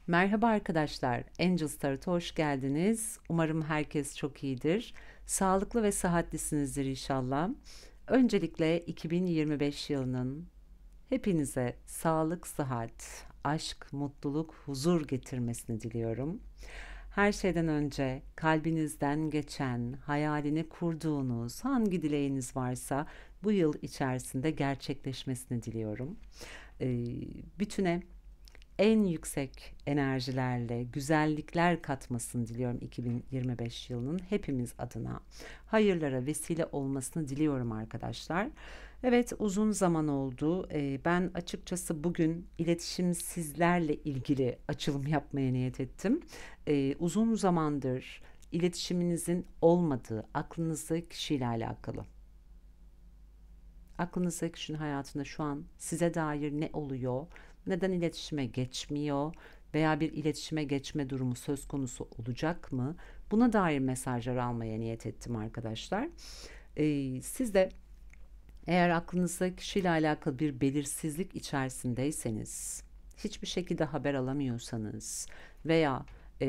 Merhaba arkadaşlar, Angels Tarot'a hoş geldiniz. Umarım herkes çok iyidir. Sağlıklı ve sıhhatlisinizdir inşallah. Öncelikle 2025 yılının hepinize sağlık, sıhhat, aşk, mutluluk, huzur getirmesini diliyorum. Her şeyden önce kalbinizden geçen, hayalini kurduğunuz hangi dileğiniz varsa bu yıl içerisinde gerçekleşmesini diliyorum. Ee, Bütüne en yüksek enerjilerle güzellikler katmasını diliyorum 2025 yılının hepimiz adına. Hayırlara vesile olmasını diliyorum arkadaşlar. Evet, uzun zaman oldu. Ben açıkçası bugün iletişimsizlerle ilgili açılım yapmaya niyet ettim. Uzun zamandır iletişiminizin olmadığı aklınızdaki kişiyle alakalı. Aklınızdaki kişinin hayatında şu an size dair ne oluyor? Neden iletişime geçmiyor? Veya bir iletişime geçme durumu söz konusu olacak mı? Buna dair mesajlar almaya niyet ettim arkadaşlar. Siz de eğer aklınızdaki kişiyle alakalı bir belirsizlik içerisindeyseniz, hiçbir şekilde haber alamıyorsanız veya e,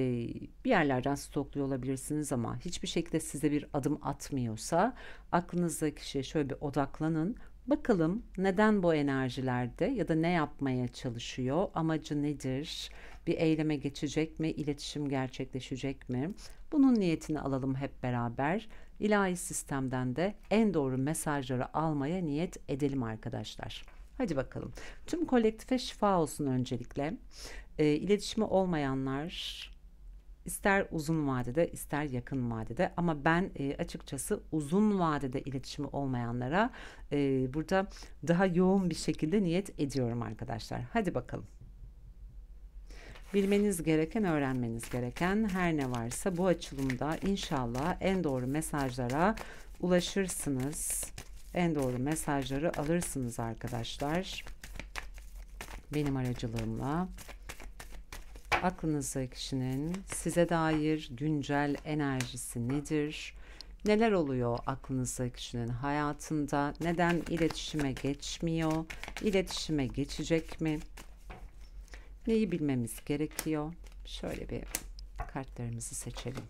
bir yerlerden stokluyor olabilirsiniz ama hiçbir şekilde size bir adım atmıyorsa aklınızdaki kişiye şöyle bir odaklanın. Bakalım neden bu enerjilerde ya da ne yapmaya çalışıyor, amacı nedir, bir eyleme geçecek mi, iletişim gerçekleşecek mi? Bunun niyetini alalım hep beraber. İlahi sistemden de en doğru mesajları almaya niyet edelim arkadaşlar. Hadi bakalım. Tüm kolektife şifa olsun öncelikle. İletişimi olmayanlar ister uzun vadede ister yakın vadede ama ben açıkçası uzun vadede iletişimi olmayanlara burada daha yoğun bir şekilde niyet ediyorum arkadaşlar. Hadi bakalım. Bilmeniz gereken, öğrenmeniz gereken her ne varsa bu açılımda inşallah en doğru mesajlara ulaşırsınız. En doğru mesajları alırsınız arkadaşlar. Benim aracılığımla aklınızdaki kişinin size dair güncel enerjisi nedir? Neler oluyor aklınızdaki kişinin hayatında? Neden iletişime geçmiyor? İletişime geçecek mi? Neyi bilmemiz gerekiyor? Şöyle bir kartlarımızı seçelim.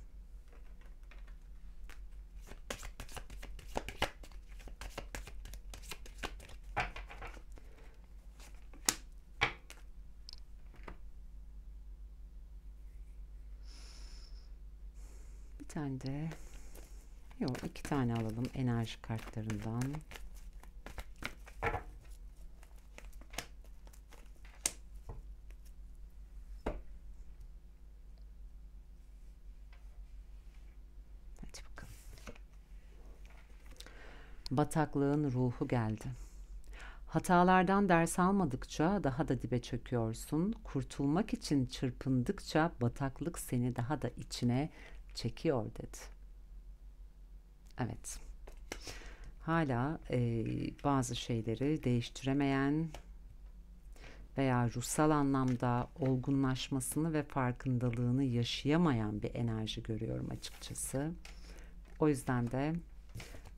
Bir tane de, yok, iki tane alalım enerji kartlarından. Hadi bakalım. Bataklığın ruhu geldi. Hatalardan ders almadıkça daha da dibe çöküyorsun. Kurtulmak için çırpındıkça bataklık seni daha da içine çekiyor dedi. Evet. Hala bazı şeyleri değiştiremeyen veya ruhsal anlamda olgunlaşmasını ve farkındalığını yaşayamayan bir enerji görüyorum açıkçası. O yüzden de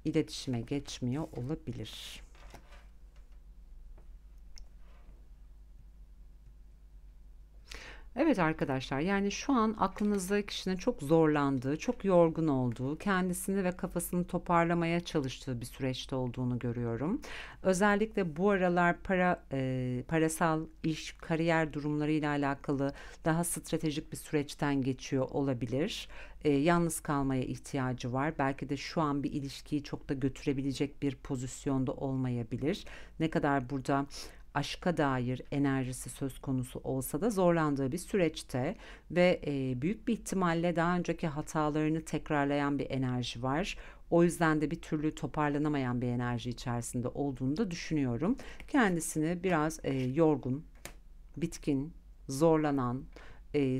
iletişime geçmiyor olabilir. Evet arkadaşlar, yani şu an aklınızdaki kişinin çok zorlandığı, çok yorgun olduğu, kendisini ve kafasını toparlamaya çalıştığı bir süreçte olduğunu görüyorum. Özellikle bu aralar parasal iş, kariyer durumlarıyla alakalı daha stratejik bir süreçten geçiyor olabilir. Yalnız kalmaya ihtiyacı var. Belki de şu an bir ilişkiyi çok da götürebilecek bir pozisyonda olmayabilir. Ne kadar burada aşka dair enerjisi söz konusu olsa da zorlandığı bir süreçte ve büyük bir ihtimalle daha önceki hatalarını tekrarlayan bir enerji var. O yüzden de bir türlü toparlanamayan bir enerji içerisinde olduğunu da düşünüyorum. Kendisini biraz yorgun, bitkin, zorlanan,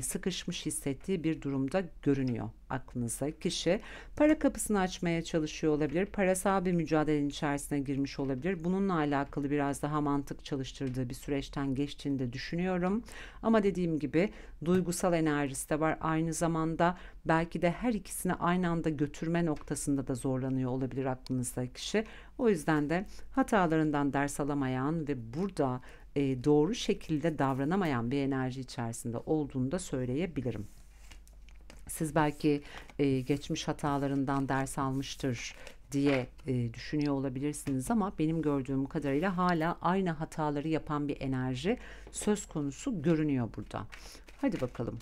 sıkışmış hissettiği bir durumda görünüyor aklınızda. Kişi para kapısını açmaya çalışıyor olabilir. Parasal bir mücadelenin içerisine girmiş olabilir. Bununla alakalı biraz daha mantık çalıştırdığı bir süreçten geçtiğini de düşünüyorum. Ama dediğim gibi duygusal enerjisi de var. Aynı zamanda belki de her ikisini aynı anda götürme noktasında da zorlanıyor olabilir aklınızdaki kişi. O yüzden de hatalarından ders alamayan ve burada doğru şekilde davranamayan bir enerji içerisinde olduğunu da söyleyebilirim. Siz belki geçmiş hatalarından ders almıştır diye düşünüyor olabilirsiniz ama benim gördüğüm kadarıyla hala aynı hataları yapan bir enerji söz konusu görünüyor burada. Hadi bakalım.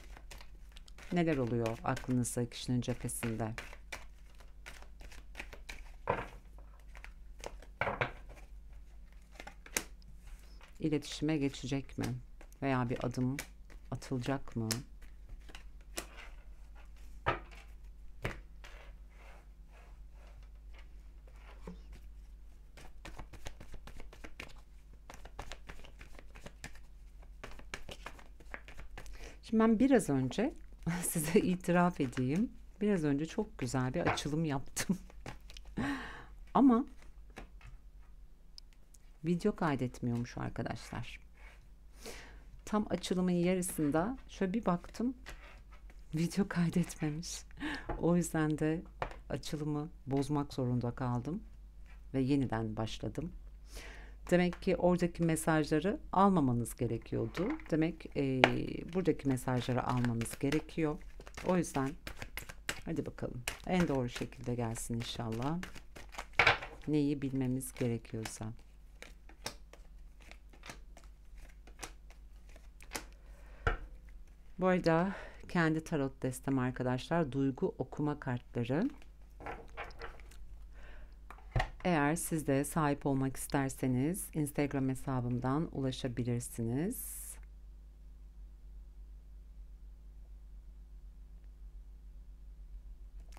Neler oluyor aklınızda kişinin cephesinde? İletişime geçecek mi? Veya bir adım atılacak mı? Şimdi ben biraz önce size itiraf edeyim. Biraz önce çok güzel bir açılım yaptım. Ama video kaydetmiyormuş arkadaşlar. Tam açılımın yarısında şöyle bir baktım, video kaydetmemiş. O yüzden de açılımı bozmak zorunda kaldım ve yeniden başladım. Demek ki oradaki mesajları almamanız gerekiyordu. Demek buradaki mesajları almanız gerekiyor. O yüzden hadi bakalım. En doğru şekilde gelsin inşallah. Neyi bilmemiz gerekiyorsa. Bu arada kendi tarot destem arkadaşlar, duygu okuma kartları. Eğer siz de sahip olmak isterseniz Instagram hesabımdan ulaşabilirsiniz.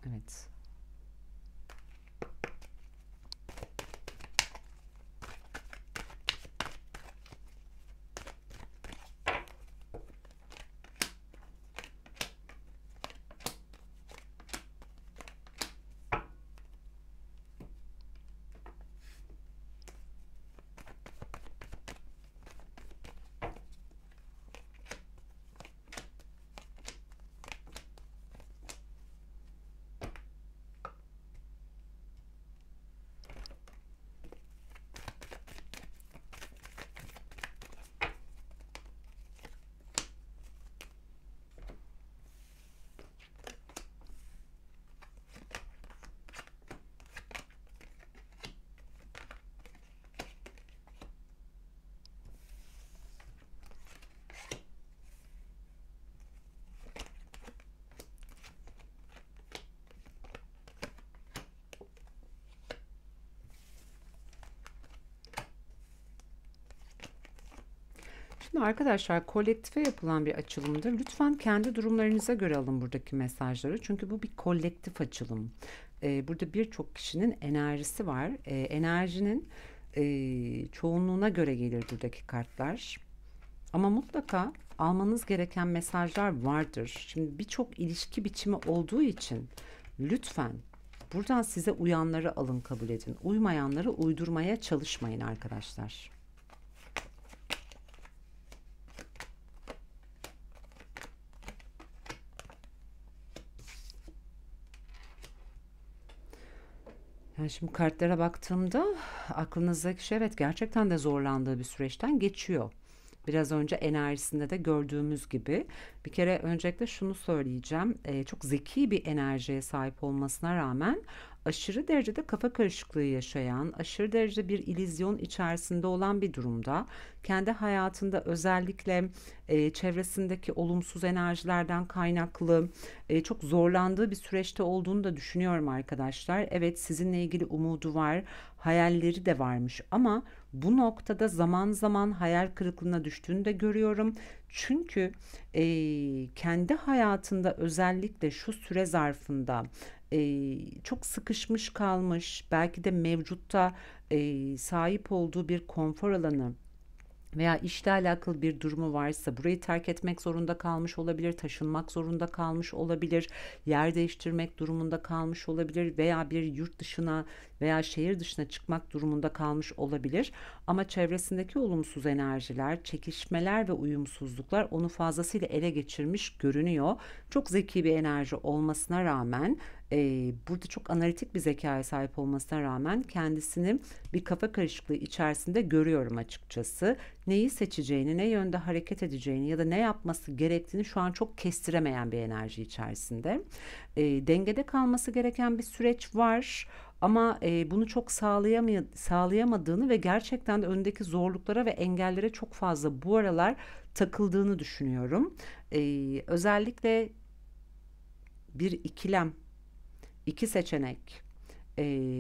Evet. Şimdi arkadaşlar, kolektife yapılan bir açılımdır. Lütfen kendi durumlarınıza göre alın buradaki mesajları. Çünkü bu bir kolektif açılım. Burada birçok kişinin enerjisi var. Enerjinin çoğunluğuna göre gelir buradaki kartlar. Ama mutlaka almanız gereken mesajlar vardır. Şimdi birçok ilişki biçimi olduğu için lütfen buradan size uyanları alın, kabul edin. Uymayanları uydurmaya çalışmayın arkadaşlar. Yani şimdi kartlara baktığımda aklınızdaki şey, evet, gerçekten de zorlandığı bir süreçten geçiyor. Biraz önce enerjisinde de gördüğümüz gibi. Bir kere öncelikle şunu söyleyeceğim. Çok zeki bir enerjiye sahip olmasına rağmen aşırı derecede kafa karışıklığı yaşayan, aşırı derecede bir illüzyon içerisinde olan bir durumda. Kendi hayatında özellikle çevresindeki olumsuz enerjilerden kaynaklı çok zorlandığı bir süreçte olduğunu da düşünüyorum arkadaşlar. Evet, sizinle ilgili umudu var, hayalleri de varmış ama bu noktada zaman zaman hayal kırıklığına düştüğünü de görüyorum. Çünkü kendi hayatında özellikle şu süre zarfında çok sıkışmış kalmış, belki de mevcutta sahip olduğu bir konfor alanı veya işle alakalı bir durumu varsa burayı terk etmek zorunda kalmış olabilir, taşınmak zorunda kalmış olabilir, yer değiştirmek durumunda kalmış olabilir veya bir yurt dışına veya şehir dışına çıkmak durumunda kalmış olabilir. Ama çevresindeki olumsuz enerjiler, çekişmeler ve uyumsuzluklar onu fazlasıyla ele geçirmiş görünüyor. Çok zeki bir enerji olmasına rağmen, burada çok analitik bir zekaya sahip olmasına rağmen kendisini bir kafa karışıklığı içerisinde görüyorum açıkçası. Neyi seçeceğini, ne yönde hareket edeceğini ya da ne yapması gerektiğini şu an çok kestiremeyen bir enerji içerisinde. Dengede kalması gereken bir süreç var. Ama bunu çok sağlayamadığını ve gerçekten de önündeki zorluklara ve engellere çok fazla bu aralar takıldığını düşünüyorum. Özellikle bir ikilem, iki seçenek.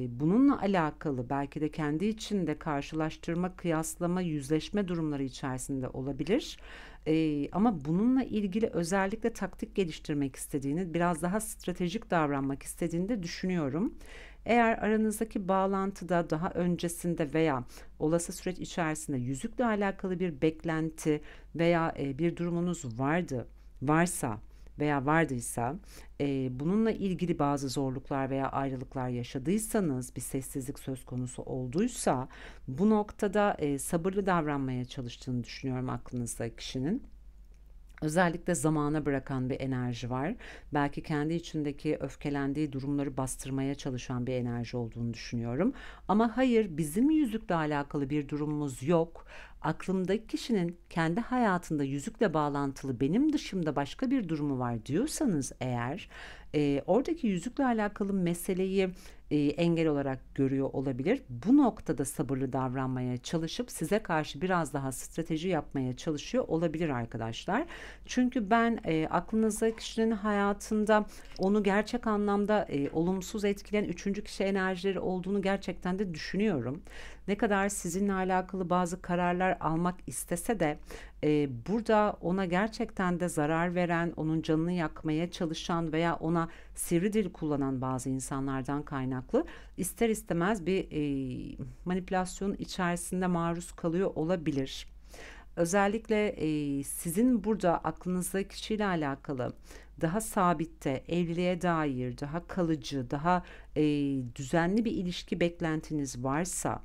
Bununla alakalı belki de kendi içinde karşılaştırma, kıyaslama, yüzleşme durumları içerisinde olabilir. Ama bununla ilgili özellikle taktik geliştirmek istediğini, biraz daha stratejik davranmak istediğini de düşünüyorum. Eğer aranızdaki bağlantıda daha öncesinde veya olası süreç içerisinde yüzükle alakalı bir beklenti veya bir durumunuz varsa veya vardıysa, bununla ilgili bazı zorluklar veya ayrılıklar yaşadıysanız, bir sessizlik söz konusu olduysa, bu noktada sabırlı davranmaya çalıştığını düşünüyorum aklınızdaki kişinin. Özellikle zamana bırakan bir enerji var. Belki kendi içindeki öfkelendiği durumları bastırmaya çalışan bir enerji olduğunu düşünüyorum. Ama hayır, bizim yüzükle alakalı bir durumumuz yok. Aklımdaki kişinin kendi hayatında yüzükle bağlantılı benim dışımda başka bir durumu var diyorsanız eğer, oradaki yüzükle alakalı meseleyi engel olarak görüyor olabilir. Bu noktada sabırlı davranmaya çalışıp size karşı biraz daha strateji yapmaya çalışıyor olabilir arkadaşlar. Çünkü ben aklınızdaki kişinin hayatında onu gerçek anlamda olumsuz etkileyen üçüncü kişi enerjileri olduğunu gerçekten de düşünüyorum. Ne kadar sizinle alakalı bazı kararlar almak istese de burada ona gerçekten de zarar veren, onun canını yakmaya çalışan veya ona sivri dil kullanan bazı insanlardan kaynaklı ister istemez bir manipülasyon içerisinde maruz kalıyor olabilir. Özellikle sizin burada aklınızdaki kişiyle alakalı daha sabitte, evliliğe dair, daha kalıcı, daha düzenli bir ilişki beklentiniz varsa,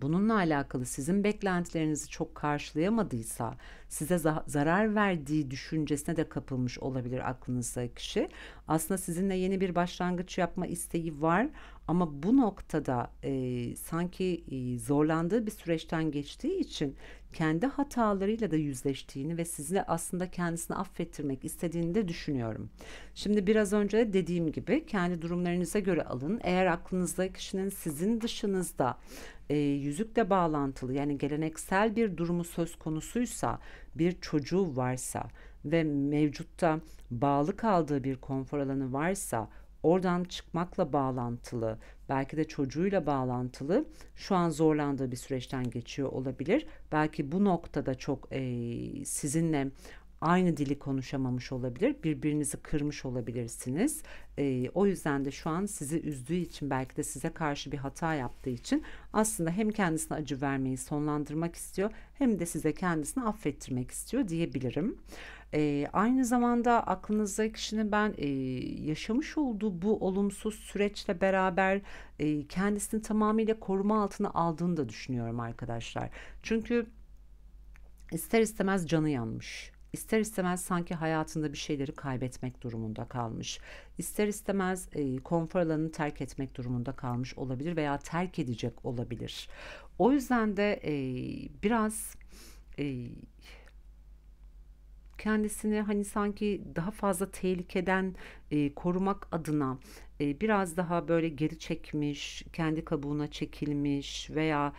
bununla alakalı sizin beklentilerinizi çok karşılayamadıysa, size zarar verdiği düşüncesine de kapılmış olabilir aklınızdaki kişi. Aslında sizinle yeni bir başlangıç yapma isteği var ama bu noktada sanki zorlandığı bir süreçten geçtiği için kendi hatalarıyla da yüzleştiğini ve sizi aslında kendisini affettirmek istediğini de düşünüyorum. Şimdi biraz önce de dediğim gibi kendi durumlarınıza göre alın. Eğer aklınızdaki kişinin sizin dışınızda yüzükle bağlantılı, yani geleneksel bir durumu söz konusuysa, bir çocuğu varsa ve mevcutta bağlı kaldığı bir konfor alanı varsa, oradan çıkmakla bağlantılı, belki de çocuğuyla bağlantılı şu an zorlandığı bir süreçten geçiyor olabilir. Belki bu noktada çok sizinle aynı dili konuşamamış olabilir, birbirinizi kırmış olabilirsiniz. O yüzden de şu an sizi üzdüğü için, belki de size karşı bir hata yaptığı için aslında hem kendisine acı vermeyi sonlandırmak istiyor, hem de size kendisini affettirmek istiyor diyebilirim. Aynı zamanda aklınızdaki kişinin ben yaşamış olduğu bu olumsuz süreçle beraber kendisini tamamıyla koruma altına aldığını da düşünüyorum arkadaşlar. Çünkü ister istemez canı yanmış. İster istemez sanki hayatında bir şeyleri kaybetmek durumunda kalmış. İster istemez konfor alanını terk etmek durumunda kalmış olabilir veya terk edecek olabilir. O yüzden de biraz e, kendisini hani sanki daha fazla tehlikeden korumak adına biraz daha böyle geri çekmiş, kendi kabuğuna çekilmiş veya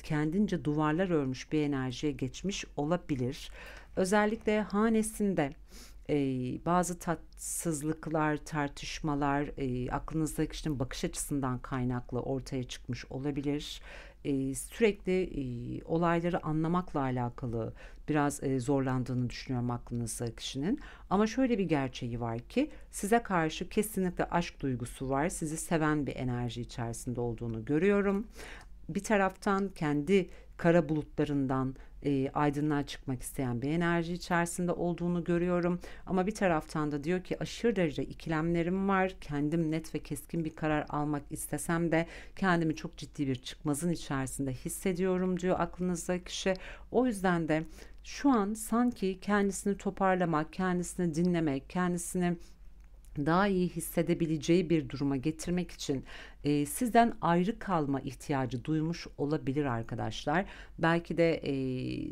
kendince duvarlar örmüş bir enerjiye geçmiş olabilir. Özellikle hanesinde bazı tatsızlıklar, tartışmalar aklınızdaki kişinin bakış açısından kaynaklı ortaya çıkmış olabilir. Sürekli olayları anlamakla alakalı biraz zorlandığını düşünüyorum aklınızdaki kişinin. Ama şöyle bir gerçeği var ki size karşı kesinlikle aşk duygusu var. Sizi seven bir enerji içerisinde olduğunu görüyorum. Bir taraftan kendi kara bulutlarından aydınlığa çıkmak isteyen bir enerji içerisinde olduğunu görüyorum. Ama bir taraftan da diyor ki aşırı derece ikilemlerim var. Kendim net ve keskin bir karar almak istesem de kendimi çok ciddi bir çıkmazın içerisinde hissediyorum diyor aklınızdaki kişi. O yüzden de şu an sanki kendisini toparlamak, kendisini dinlemek, kendisini daha iyi hissedebileceği bir duruma getirmek için sizden ayrı kalma ihtiyacı duymuş olabilir arkadaşlar. Belki de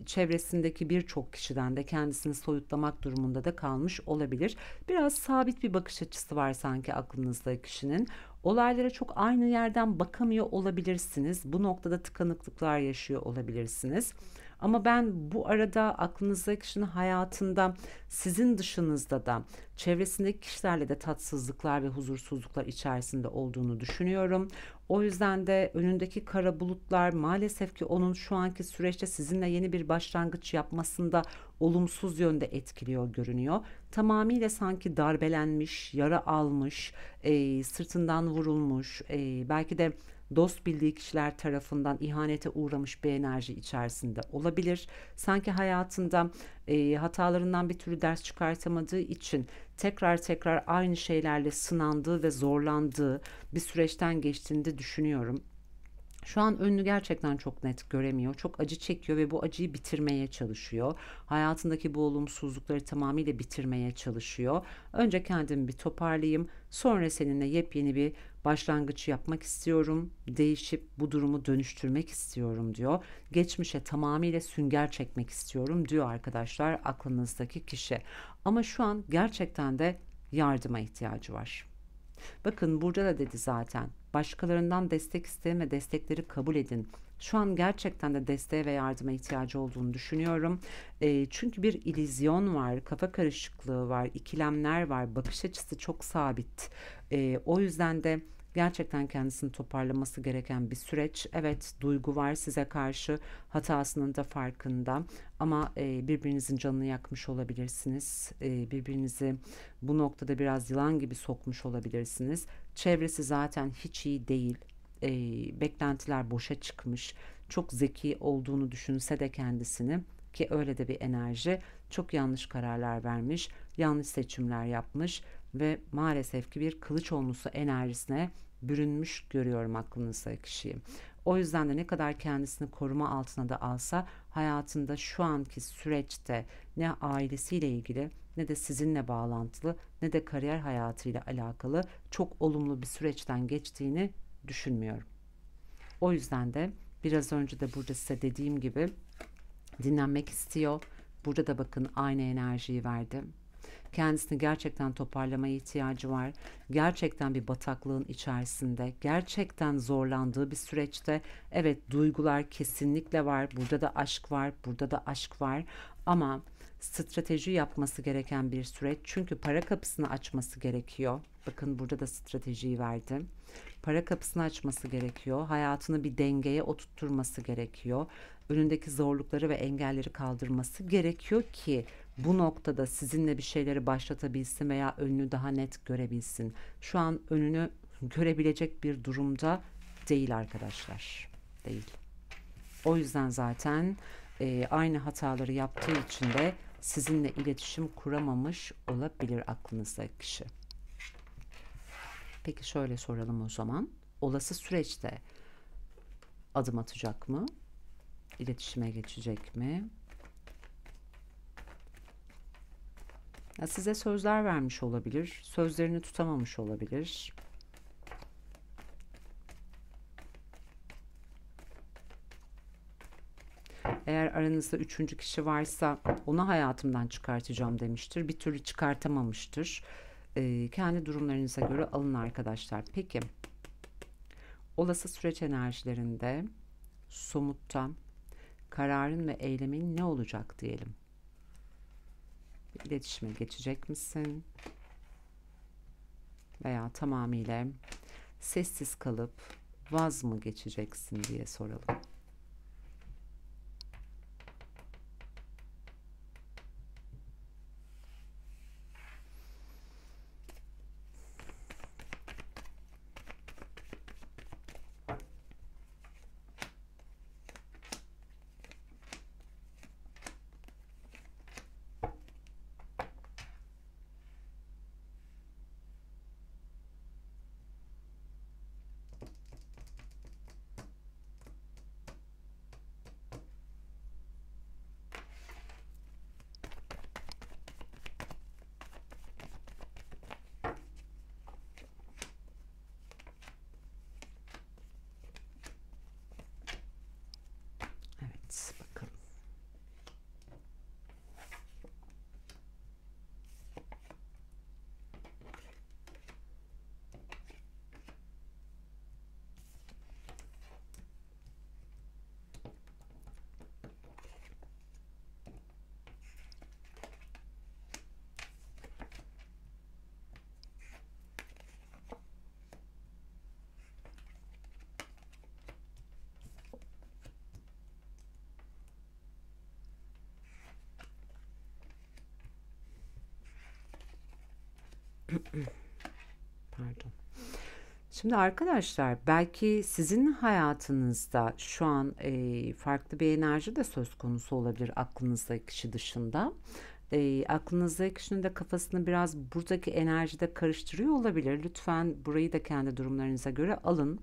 çevresindeki birçok kişiden de kendisini soyutlamak durumunda da kalmış olabilir. Biraz sabit bir bakış açısı var sanki aklınızda kişinin. Olaylara çok aynı yerden bakamıyor olabilirsiniz. Bu noktada tıkanıklıklar yaşıyor olabilirsiniz. Ama ben bu arada aklınızdaki kişinin hayatında sizin dışınızda da çevresindeki kişilerle de tatsızlıklar ve huzursuzluklar içerisinde olduğunu düşünüyorum. O yüzden de önündeki kara bulutlar maalesef ki onun şu anki süreçte sizinle yeni bir başlangıç yapmasında olumsuz yönde etkiliyor görünüyor. Tamamıyla sanki darbelenmiş, yara almış, sırtından vurulmuş, belki de dost bildiği kişiler tarafından ihanete uğramış bir enerji içerisinde olabilir. Sanki hayatında hatalarından bir türlü ders çıkartamadığı için tekrar tekrar aynı şeylerle sınandığı ve zorlandığı bir süreçten geçtiğini de düşünüyorum. Şu an önünü gerçekten çok net göremiyor. Çok acı çekiyor ve bu acıyı bitirmeye çalışıyor. Hayatındaki bu olumsuzlukları tamamıyla bitirmeye çalışıyor. Önce kendimi bir toparlayayım. Sonra seninle yepyeni bir başlangıç yapmak istiyorum. Değişip bu durumu dönüştürmek istiyorum diyor. Geçmişe tamamıyla sünger çekmek istiyorum diyor arkadaşlar aklınızdaki kişi. Ama şu an gerçekten de yardıma ihtiyacı var. Bakın burada da dedi zaten. Başkalarından destek isteyin ve destekleri kabul edin. Şu an gerçekten de desteğe ve yardıma ihtiyacı olduğunu düşünüyorum. Çünkü bir illüzyon var, kafa karışıklığı var, ikilemler var, bakış açısı çok sabit. O yüzden de gerçekten kendisini toparlaması gereken bir süreç. Evet, duygu var size karşı, hatasının da farkında. Ama birbirinizin canını yakmış olabilirsiniz. Birbirinizi bu noktada biraz yılan gibi sokmuş olabilirsiniz. Çevresi zaten hiç iyi değil. Beklentiler boşa çıkmış. Çok zeki olduğunu düşünse de kendisini, ki öyle de bir enerji, çok yanlış kararlar vermiş, yanlış seçimler yapmış ve maalesef ki bir kılıç olmusu enerjisine bürünmüş görüyorum aklınızdaki kişiyi. O yüzden de ne kadar kendisini koruma altına da alsa hayatında şu anki süreçte ne ailesiyle ilgili ne de sizinle bağlantılı ne de kariyer hayatıyla alakalı çok olumlu bir süreçten geçtiğini düşünmüyorum. O yüzden de biraz önce de burada size dediğim gibi dinlenmek istiyor. Burada da bakın aynı enerjiyi verdi. Kendisini gerçekten toparlamaya ihtiyacı var. Gerçekten bir bataklığın içerisinde, gerçekten zorlandığı bir süreçte. Evet, duygular kesinlikle var. Burada da aşk var, burada da aşk var. Ama strateji yapması gereken bir süreç. Çünkü para kapısını açması gerekiyor. Bakın burada da stratejiyi verdim. Para kapısını açması gerekiyor. Hayatını bir dengeye oturtturması gerekiyor. Önündeki zorlukları ve engelleri kaldırması gerekiyor ki bu noktada sizinle bir şeyleri başlatabilsin veya önünü daha net görebilsin. Şu an önünü görebilecek bir durumda değil arkadaşlar. Değil. O yüzden zaten aynı hataları yaptığı için de sizinle iletişim kuramamış olabilir aklınızdaki kişi. Peki şöyle soralım o zaman. Olası süreçte adım atacak mı? İletişime geçecek mi? Ya size sözler vermiş olabilir, sözlerini tutamamış olabilir. Eğer aranızda üçüncü kişi varsa onu hayatımdan çıkartacağım demiştir. Bir türlü çıkartamamıştır. Kendi durumlarınıza göre alın arkadaşlar. Peki, olası süreç enerjilerinde somutta kararın ve eylemin ne olacak diyelim. İletişime geçecek misin? Veya tamamıyla sessiz kalıp vaz mı geçeceksin diye soralım. Pardon. Şimdi arkadaşlar belki sizin hayatınızda şu an farklı bir enerji de söz konusu olabilir aklınızdaki kişi dışında. Aklınızdaki kişinin de kafasını biraz buradaki enerjide karıştırıyor olabilir. Lütfen burayı da kendi durumlarınıza göre alın.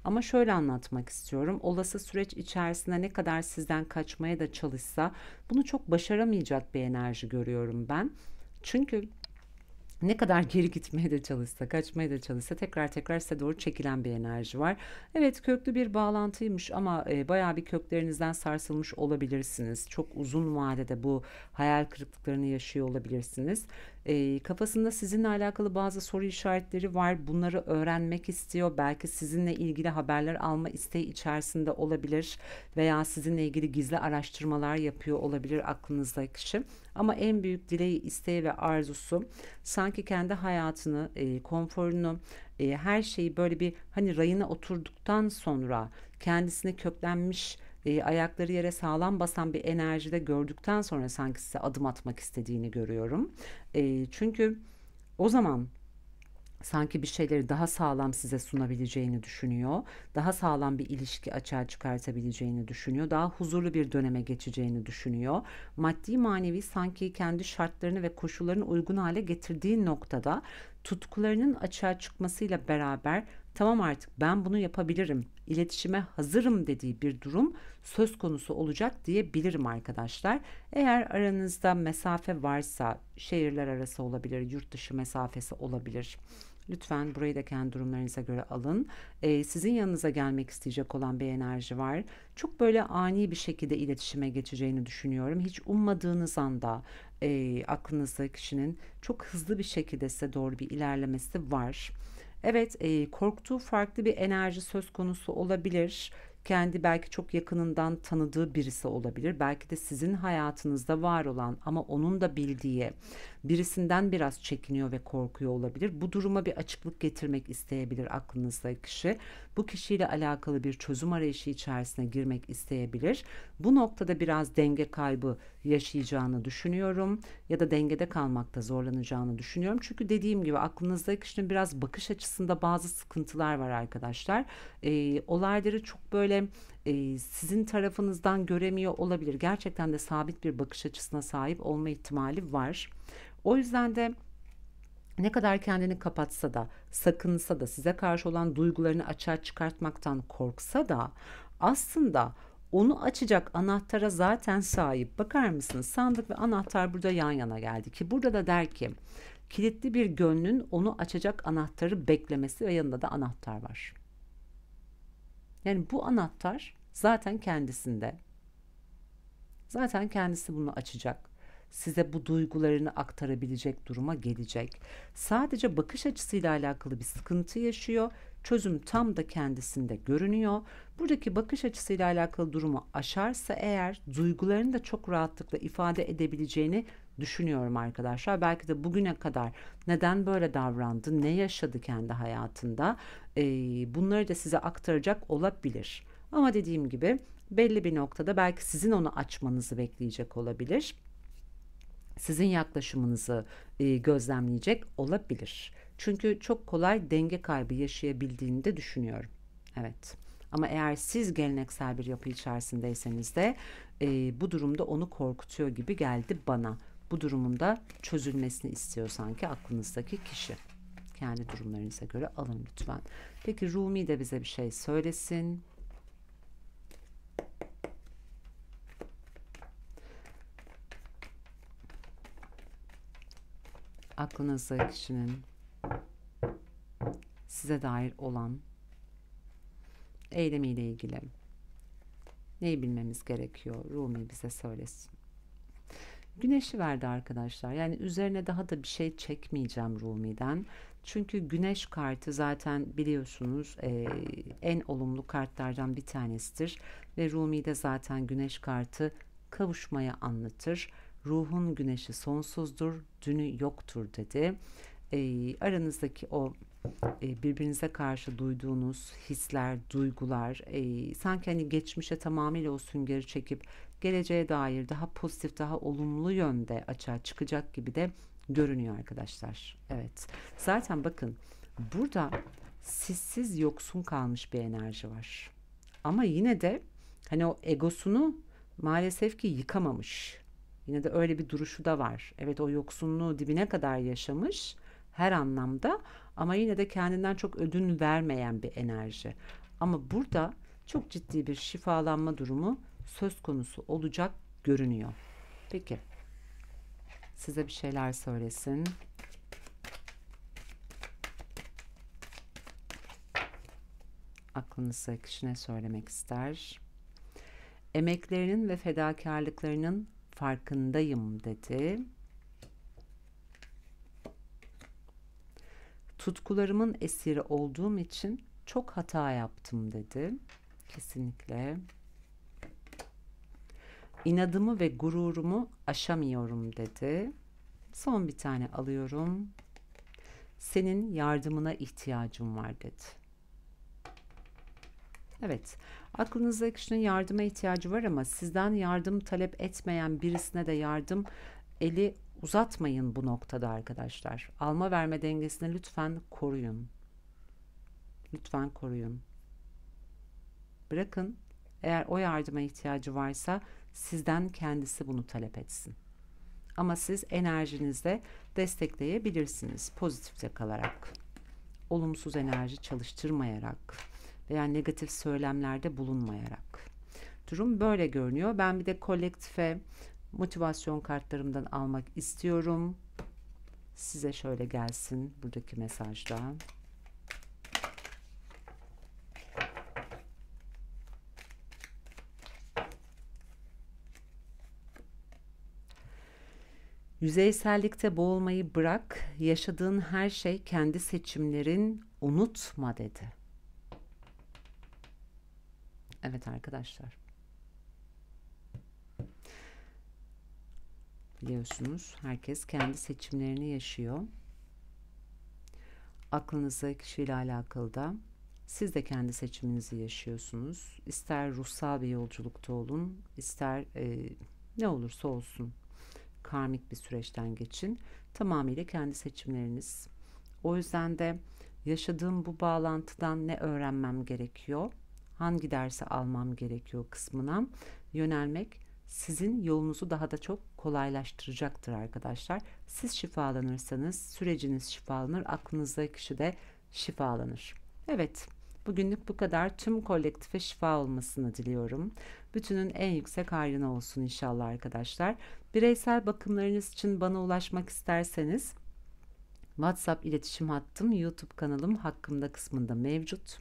Ama şöyle anlatmak istiyorum. Olası süreç içerisinde ne kadar sizden kaçmaya da çalışsa bunu çok başaramayacak bir enerji görüyorum ben. Çünkü ne kadar geri gitmeye de çalışsa, kaçmaya da çalışsa tekrar tekrar size doğru çekilen bir enerji var. Evet, köklü bir bağlantıymış ama bayağı bir köklerinizden sarsılmış olabilirsiniz. Çok uzun vadede bu hayal kırıklıklarını yaşıyor olabilirsiniz. Kafasında sizinle alakalı bazı soru işaretleri var. Bunları öğrenmek istiyor. Belki sizinle ilgili haberler alma isteği içerisinde olabilir veya sizinle ilgili gizli araştırmalar yapıyor olabilir aklınızdaki kişi. Ama en büyük dileği, isteği ve arzusu sanki kendi hayatını, konforunu, her şeyi böyle bir hani rayına oturduktan sonra kendisine köklenmiş, ayakları yere sağlam basan bir enerjide gördükten sonra sanki size adım atmak istediğini görüyorum. Çünkü o zaman sanki bir şeyleri daha sağlam size sunabileceğini düşünüyor. Daha sağlam bir ilişki açığa çıkartabileceğini düşünüyor. Daha huzurlu bir döneme geçeceğini düşünüyor. Maddi manevi sanki kendi şartlarını ve koşullarını uygun hale getirdiği noktada tutkularının açığa çıkmasıyla beraber tamam artık ben bunu yapabilirim, iletişime hazırım dediği bir durum söz konusu olacak diyebilirim arkadaşlar. Eğer aranızda mesafe varsa şehirler arası olabilir, yurt dışı mesafesi olabilir. Lütfen burayı da kendi durumlarınıza göre alın. Sizin yanınıza gelmek isteyecek olan bir enerji var. Çok böyle ani bir şekilde iletişime geçeceğini düşünüyorum. Hiç ummadığınız anda aklınızdaki kişinin çok hızlı bir şekilde size doğru bir ilerlemesi var. Evet, korktuğu farklı bir enerji söz konusu olabilir. Kendi belki çok yakınından tanıdığı birisi olabilir. Belki de sizin hayatınızda var olan ama onun da bildiği birisinden biraz çekiniyor ve korkuyor olabilir. Bu duruma bir açıklık getirmek isteyebilir aklınızdaki kişi. Bu kişiyle alakalı bir çözüm arayışı içerisine girmek isteyebilir. Bu noktada biraz denge kaybı yaşayacağını düşünüyorum ya da dengede kalmakta zorlanacağını düşünüyorum. Çünkü dediğim gibi aklınızdaki kişinin biraz bakış açısında bazı sıkıntılar var arkadaşlar. Olayları çok böyle sizin tarafınızdan göremiyor olabilir. Gerçekten de sabit bir bakış açısına sahip olma ihtimali var. O yüzden de ne kadar kendini kapatsa da, sakınsa da, size karşı olan duygularını açığa çıkartmaktan korksa da aslında onu açacak anahtara zaten sahip. Bakar mısınız? Sandık ve anahtar burada yan yana geldi ki burada da der ki kilitli bir gönlün onu açacak anahtarı beklemesi ve yanında da anahtar var. Yani bu anahtar zaten kendisinde. Zaten kendisi bunu açacak. Size bu duygularını aktarabilecek duruma gelecek. Sadece bakış açısıyla alakalı bir sıkıntı yaşıyor. Çözüm tam da kendisinde görünüyor. Buradaki bakış açısıyla alakalı durumu aşarsa eğer duygularını da çok rahatlıkla ifade edebileceğini düşünüyorum arkadaşlar. Belki de bugüne kadar neden böyle davrandı, ne yaşadı kendi hayatında, bunları da size aktaracak olabilir. Ama dediğim gibi belli bir noktada belki sizin onu açmanızı bekleyecek olabilir. Sizin yaklaşımınızı gözlemleyecek olabilir. Çünkü çok kolay denge kaybı yaşayabildiğini de düşünüyorum. Evet. Ama eğer siz geleneksel bir yapı içerisindeyseniz de bu durumda onu korkutuyor gibi geldi bana. Bu durumun da çözülmesini istiyor sanki aklınızdaki kişi. Kendi durumlarınıza göre alın lütfen. Peki Rumi de bize bir şey söylesin. Aklınızdaki kişinin size dair olan eylemiyle ilgili neyi bilmemiz gerekiyor? Rumi bize söylesin. Güneşi verdi arkadaşlar. Yani üzerine daha da bir şey çekmeyeceğim Rumi'den. Çünkü güneş kartı zaten biliyorsunuz en olumlu kartlardan bir tanesidir. Ve Rumi'de zaten güneş kartı kavuşmaya anlatır. Ruhun güneşi sonsuzdur, dünü yoktur dedi. Aranızdaki o birbirinize karşı duyduğunuz hisler, duygular, sanki hani geçmişe tamamıyla o süngeri çekip geleceğe dair daha pozitif, daha olumlu yönde açığa çıkacak gibi de görünüyor arkadaşlar. Evet. Zaten bakın burada sizsiz yoksun kalmış bir enerji var. Ama yine de hani o egosunu maalesef ki yıkamamış. Yine de öyle bir duruşu da var. Evet, o yoksunluğu dibine kadar yaşamış her anlamda, ama yine de kendinden çok ödün vermeyen bir enerji. Ama burada çok ciddi bir şifalanma durumu söz konusu olacak görünüyor. Peki, size bir şeyler söylesin. Aklınızda kişi ne söylemek ister? Emeklerinin ve fedakarlıklarının farkındayım dedi. Tutkularımın esiri olduğum için çok hata yaptım dedi. Kesinlikle. İnadımı ve gururumu aşamıyorum dedi. Son bir tane alıyorum. Senin yardımına ihtiyacım var dedi. Evet, aklınızda kişinin yardıma ihtiyacı var ama sizden yardım talep etmeyen birisine de yardım eli uzatmayın bu noktada arkadaşlar. Alma verme dengesini lütfen koruyun. Lütfen koruyun. Bırakın, eğer o yardıma ihtiyacı varsa sizden kendisi bunu talep etsin. Ama siz enerjinizle destekleyebilirsiniz pozitifte kalarak. Olumsuz enerji çalıştırmayarak veya negatif söylemlerde bulunmayarak. Durum böyle görünüyor. Ben bir de kolektife motivasyon kartlarımdan almak istiyorum. Size şöyle gelsin buradaki mesajda. Yüzeysellikte boğulmayı bırak, yaşadığın her şey kendi seçimlerin, unutma dedi. Evet arkadaşlar. Biliyorsunuz herkes kendi seçimlerini yaşıyor. Aklınızdaki kişiyle alakalı da siz de kendi seçiminizi yaşıyorsunuz. İster ruhsal bir yolculukta olun, ister ne olursa olsun karmik bir süreçten geçin. Tamamıyla kendi seçimleriniz. O yüzden de yaşadığım bu bağlantıdan ne öğrenmem gerekiyor, hangi dersi almam gerekiyor kısmına yönelmek sizin yolunuzu daha da çok kolaylaştıracaktır arkadaşlar. Siz şifalanırsanız süreciniz şifalanır, aklınızdaki kişi de şifalanır. Evet, bugünlük bu kadar. Tüm kolektife şifa olmasını diliyorum. Bütünün en yüksek hayrına olsun inşallah arkadaşlar. Bireysel bakımlarınız için bana ulaşmak isterseniz WhatsApp iletişim hattım, YouTube kanalım hakkımda kısmında mevcut.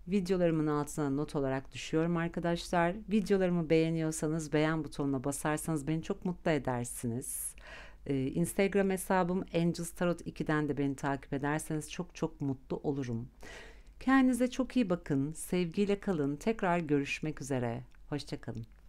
Videolarımın altına not olarak düşüyorum arkadaşlar. Videolarımı beğeniyorsanız beğen butonuna basarsanız beni çok mutlu edersiniz. Instagram hesabım Angels Tarot 2'den de beni takip ederseniz çok çok mutlu olurum. Kendinize çok iyi bakın. Sevgiyle kalın. Tekrar görüşmek üzere. Hoşça kalın.